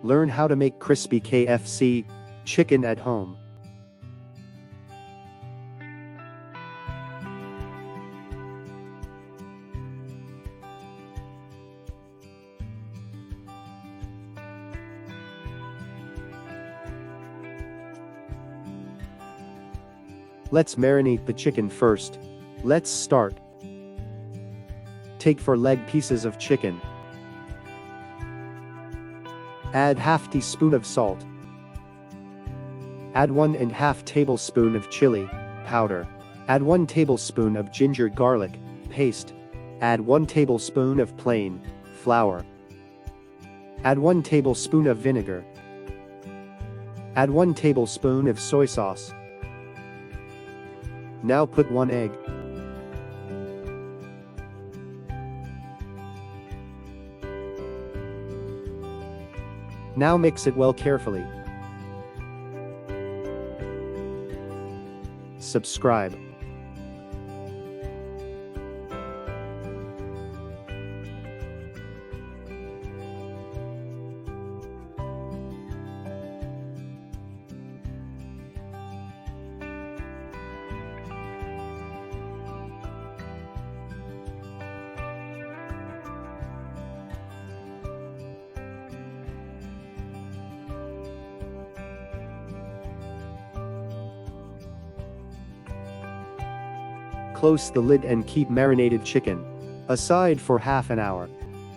Learn how to make crispy KFC chicken at home. Let's marinate the chicken first. Let's start. Take 4 leg pieces of chicken. Add half teaspoon of salt. Add 1½ tablespoon of chili powder. Add 1 tablespoon of ginger garlic paste. Add 1 tablespoon of plain flour. Add 1 tablespoon of vinegar. Add 1 tablespoon of soy sauce. Now put 1 egg. Now mix it well carefully. Subscribe. Close the lid and keep marinated chicken aside for half an hour.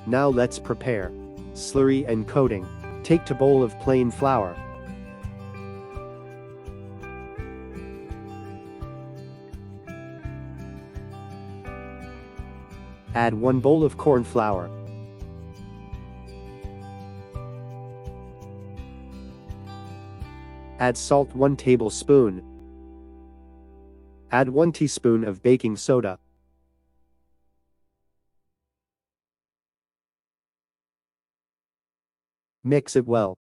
Now let's prepare slurry and coating. Take 2 bowl of plain flour. Add 1 bowl of corn flour. Add salt 1 tablespoon. Add 1 teaspoon of baking soda. Mix it well.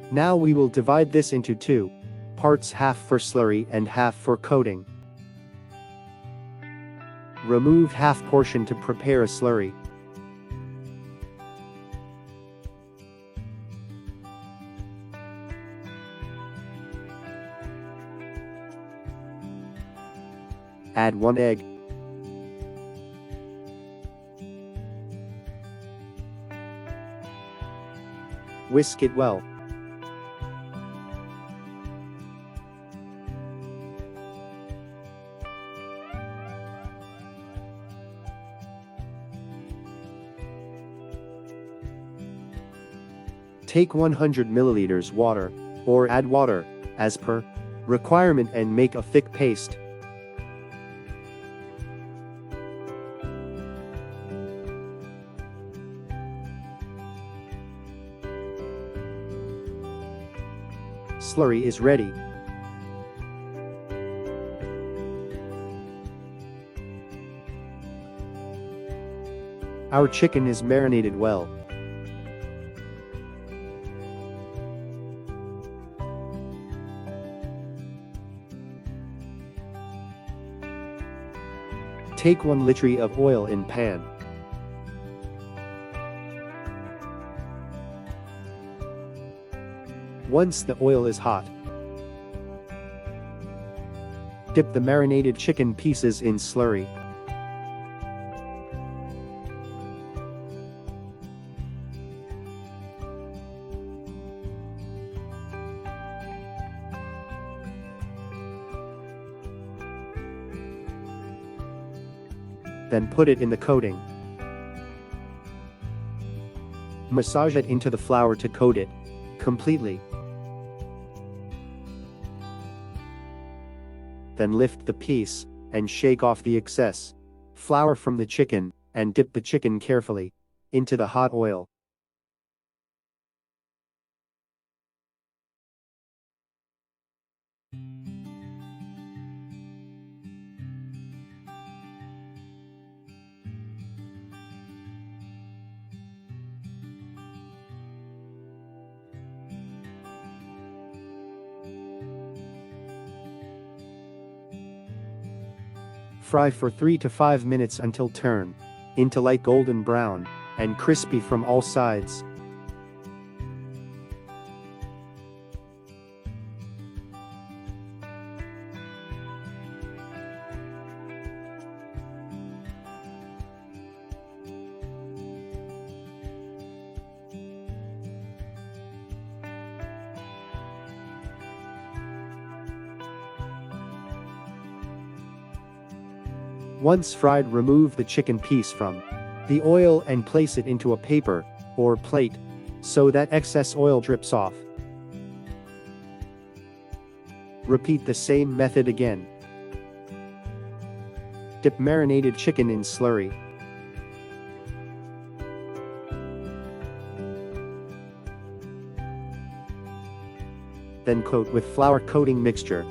Now we will divide this into 2 parts, half for slurry and half for coating. Remove half portion to prepare a slurry. Add 1 egg. Whisk it well. Take 100 milliliters water, or add water, as per requirement, and make a thick paste. Slurry is ready. Our chicken is marinated well. Take 1 liter of oil in pan. Once the oil is hot, dip the marinated chicken pieces in slurry. Then put it in the coating. Massage it into the flour to coat it completely. Then lift the piece and shake off the excess flour from the chicken, and dip the chicken carefully into the hot oil. Fry for 3 to 5 minutes until turn into light golden brown and crispy from all sides. Once fried, remove the chicken piece from the oil and place it into a paper or plate so that excess oil drips off. Repeat the same method again. Dip marinated chicken in slurry. Then coat with flour coating mixture.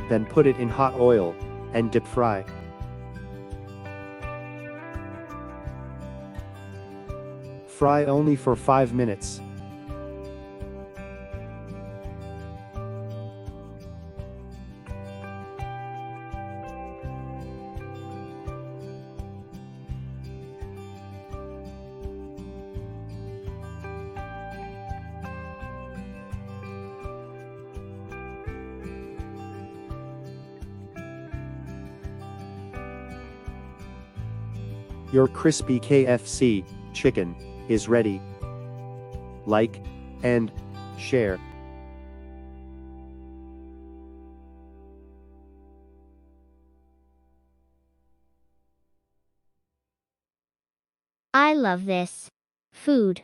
Then put it in hot oil and dip fry. Fry only for 5 minutes. Your crispy KFC chicken is ready. Like and share. I love this food.